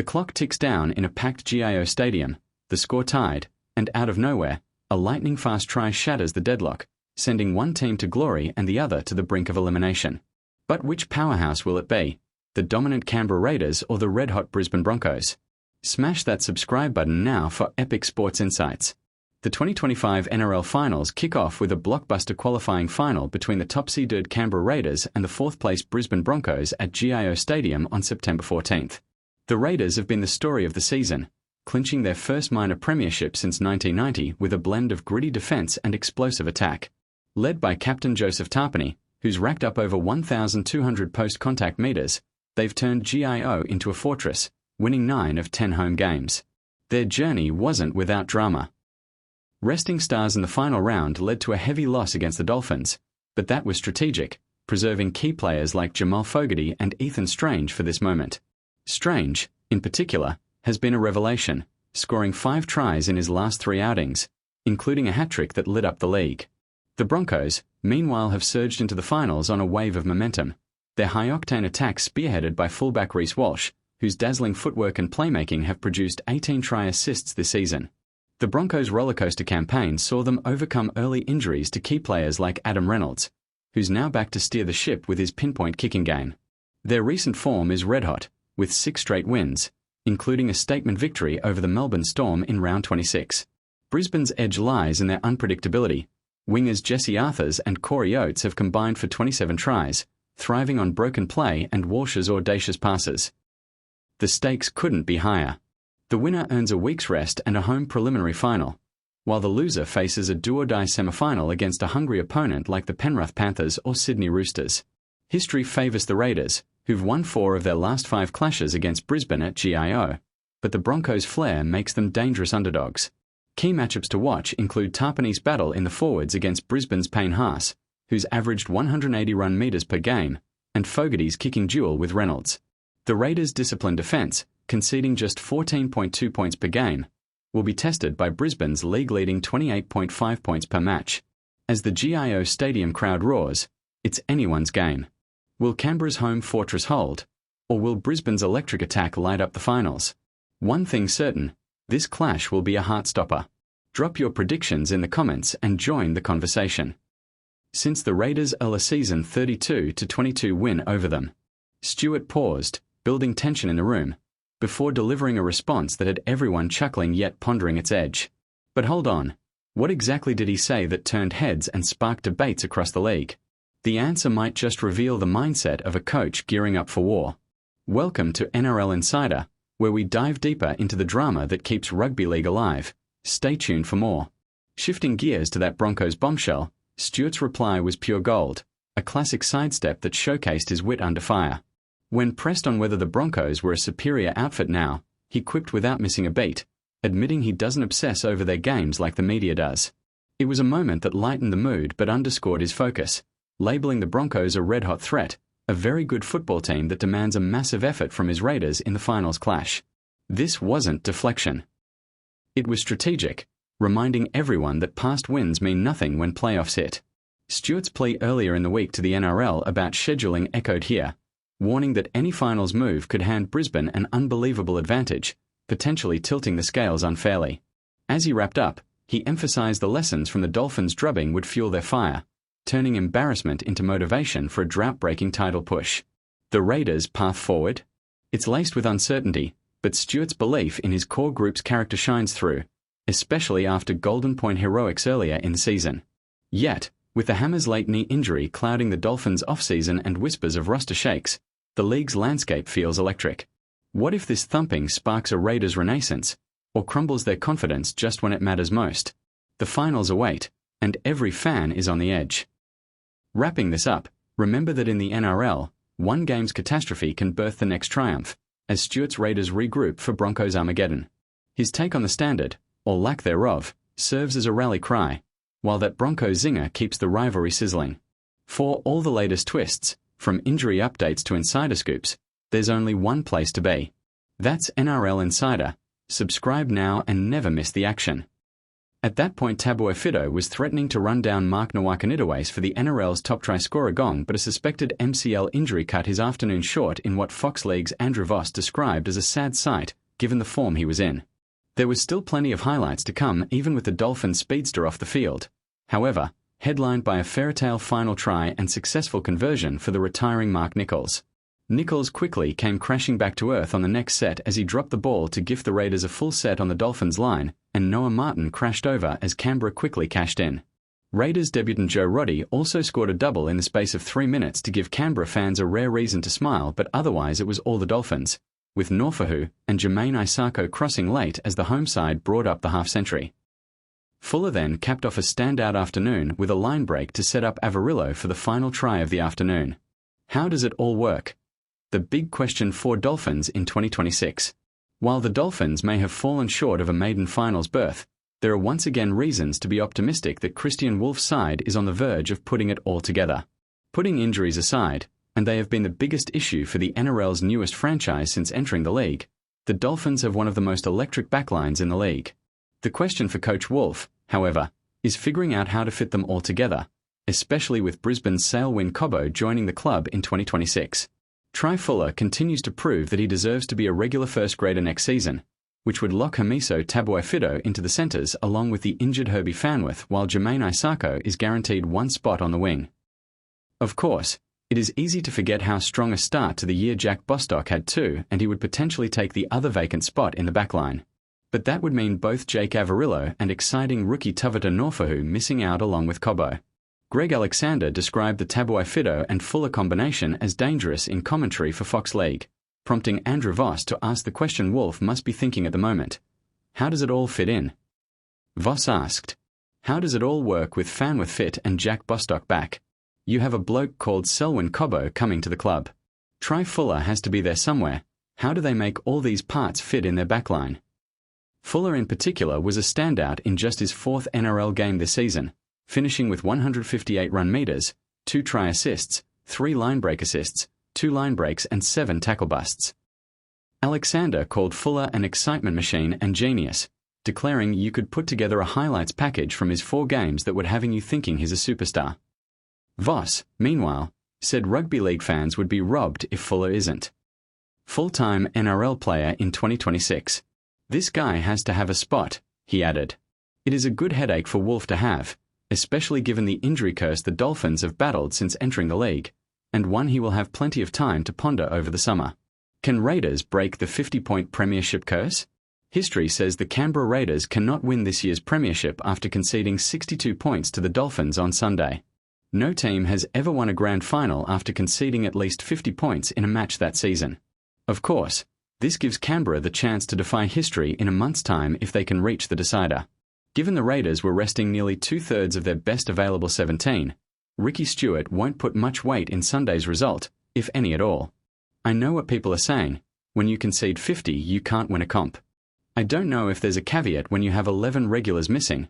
The clock ticks down in a packed GIO Stadium, the score tied, and out of nowhere, a lightning-fast try shatters the deadlock, sending one team to glory and the other to the brink of elimination. But which powerhouse will it be? The dominant Canberra Raiders or the red-hot Brisbane Broncos? Smash that subscribe button now for epic sports insights. The 2025 NRL Finals kick off with a blockbuster qualifying final between the top-seeded Canberra Raiders and the fourth-place Brisbane Broncos at GIO Stadium on September 14th. The Raiders have been the story of the season, clinching their first minor premiership since 1990 with a blend of gritty defence and explosive attack. Led by captain Joseph Tapine, who's racked up over 1,200 post-contact metres, they've turned GIO into a fortress, winning 9 of 10 home games. Their journey wasn't without drama. Resting stars in the final round led to a heavy loss against the Dolphins, but that was strategic, preserving key players like Jamal Fogarty and Ethan Strange for this moment. Strange, in particular, has been a revelation, scoring 5 tries in his last 3 outings, including a hat-trick that lit up the league. The Broncos, meanwhile, have surged into the finals on a wave of momentum, their high-octane attack spearheaded by fullback Walsh, whose dazzling footwork and playmaking have produced 18 try assists this season. The Broncos' rollercoaster campaign saw them overcome early injuries to key players like Adam Reynolds, who's now back to steer the ship with his pinpoint kicking game. Their recent form is red-hot, with 6 straight wins, including a statement victory over the Melbourne Storm in round 26. Brisbane's edge lies in their unpredictability. Wingers Jesse Arthurs and Corey Oates have combined for 27 tries, thriving on broken play and Walsh's audacious passes. The stakes couldn't be higher. The winner earns a week's rest and a home preliminary final, while the loser faces a do-or-die semi-final against a hungry opponent like the Penrith Panthers or Sydney Roosters. History favours the Raiders, who've won 4 of their last 5 clashes against Brisbane at GIO, but the Broncos' flair makes them dangerous underdogs. Key matchups to watch include Tapine's battle in the forwards against Brisbane's Payne Haas, who's averaged 180 run metres per game, and Fogarty's kicking duel with Reynolds. The Raiders' disciplined defence, conceding just 14.2 points per game, will be tested by Brisbane's league-leading 28.5 points per match. As the GIO Stadium crowd roars, it's anyone's game. Will Canberra's home fortress hold, or will Brisbane's electric attack light up the finals? One thing's certain, this clash will be a heartstopper. Drop your predictions in the comments and join the conversation. Since the Raiders' early season 32-22 win over them, Stewart paused, building tension in the room, before delivering a response that had everyone chuckling yet pondering its edge. But hold on, what exactly did he say that turned heads and sparked debates across the league? The answer might just reveal the mindset of a coach gearing up for war. Welcome to NRL Insider, where we dive deeper into the drama that keeps rugby league alive. Stay tuned for more. Shifting gears to that Broncos bombshell, Stewart's reply was pure gold, a classic sidestep that showcased his wit under fire. When pressed on whether the Broncos were a superior outfit now, he quipped without missing a beat, admitting he doesn't obsess over their games like the media does. It was a moment that lightened the mood but underscored his focus, labeling the Broncos a red-hot threat, a very good football team that demands a massive effort from his Raiders in the finals clash. This wasn't deflection. It was strategic, reminding everyone that past wins mean nothing when playoffs hit. Stewart's plea earlier in the week to the NRL about scheduling echoed here, warning that any finals move could hand Brisbane an unbelievable advantage, potentially tilting the scales unfairly. As he wrapped up, he emphasized the lessons from the Dolphins' drubbing would fuel their fire, turning embarrassment into motivation for a drought-breaking title push. The Raiders' path forward? It's laced with uncertainty, but Stewart's belief in his core group's character shines through, especially after Golden Point heroics earlier in the season. Yet, with the Hammers' late knee injury clouding the Dolphins' off-season and whispers of roster shakes, the league's landscape feels electric. What if this thumping sparks a Raiders' renaissance, or crumbles their confidence just when it matters most? The finals await, and every fan is on the edge. Wrapping this up, remember that in the NRL, one game's catastrophe can birth the next triumph, as Stewart's Raiders regroup for Broncos Armageddon. His take on the standard, or lack thereof, serves as a rally cry, while that Broncos zinger keeps the rivalry sizzling. For all the latest twists, from injury updates to insider scoops, there's only one place to be. That's NRL Insider. Subscribe now and never miss the action. At that point, Tabuai-Fidow was threatening to run down Mark Nawaqanitawase for the NRL's top try scorer gong, but a suspected MCL injury cut his afternoon short in what Fox League's Andrew Voss described as a sad sight, given the form he was in. There was still plenty of highlights to come, even with the Dolphins speedster off the field. However, headlined by a fairytale final try and successful conversion for the retiring Mark Nichols. Nichols quickly came crashing back to earth on the next set as he dropped the ball to gift the Raiders a full set on the Dolphins' line, and Noah Martin crashed over as Canberra quickly cashed in. Raiders debutant Joe Roddy also scored a double in the space of 3 minutes to give Canberra fans a rare reason to smile, but otherwise it was all the Dolphins, with Norfahu and Jermaine Isako crossing late as the home side brought up the half-century. Fuller then capped off a standout afternoon with a line break to set up Avarillo for the final try of the afternoon. How does it all work? The big question for Dolphins in 2026. While the Dolphins may have fallen short of a maiden finals berth, there are once again reasons to be optimistic that Christian Wolff's side is on the verge of putting it all together. Putting injuries aside, and they have been the biggest issue for the NRL's newest franchise since entering the league, the Dolphins have one of the most electric backlines in the league. The question for Coach Wolff, however, is figuring out how to fit them all together, especially with Brisbane's Salewin Cobbo joining the club in 2026. Try Fuller continues to prove that he deserves to be a regular first grader next season, which would lock Hamiso Tabuai-Fidow into the centres along with the injured Herbie Fanworth, while Jermaine Isako is guaranteed one spot on the wing. Of course, it is easy to forget how strong a start to the year Jack Bostock had too, and he would potentially take the other vacant spot in the backline. But that would mean both Jake Avarillo and exciting rookie Tavita Norfahu missing out along with Cobbo. Greg Alexander described the Tabuai-Fidow and Fuller combination as dangerous in commentary for Fox League, prompting Andrew Voss to ask the question Wolff must be thinking at the moment. How does it all fit in? Voss asked, how does it all work with Fanworth fit and Jack Bostock back? You have a bloke called Selwyn Cobbo coming to the club. Try Fuller has to be there somewhere. How do they make all these parts fit in their backline? Fuller in particular was a standout in just his 4th NRL game this season, finishing with 158 run meters, 2 try assists, 3 line break assists, 2 line breaks and 7 tackle busts. Alexander called Fuller an excitement machine and genius, declaring you could put together a highlights package from his 4 games that would having you thinking he's a superstar. Voss, meanwhile, said rugby league fans would be robbed if Fuller isn't. Full-time NRL player in 2026. This guy has to have a spot, he added. It is a good headache for Wolff to have, especially given the injury curse the Dolphins have battled since entering the league, and one he will have plenty of time to ponder over the summer. Can Raiders break the 50-point premiership curse? History says the Canberra Raiders cannot win this year's premiership after conceding 62 points to the Dolphins on Sunday. No team has ever won a grand final after conceding at least 50 points in a match that season. Of course, this gives Canberra the chance to defy history in a month's time if they can reach the decider. Given the Raiders were resting nearly 2/3 of their best available 17, Ricky Stewart won't put much weight in Sunday's result, if any at all. I know what people are saying. When you concede 50, you can't win a comp. I don't know if there's a caveat when you have 11 regulars missing,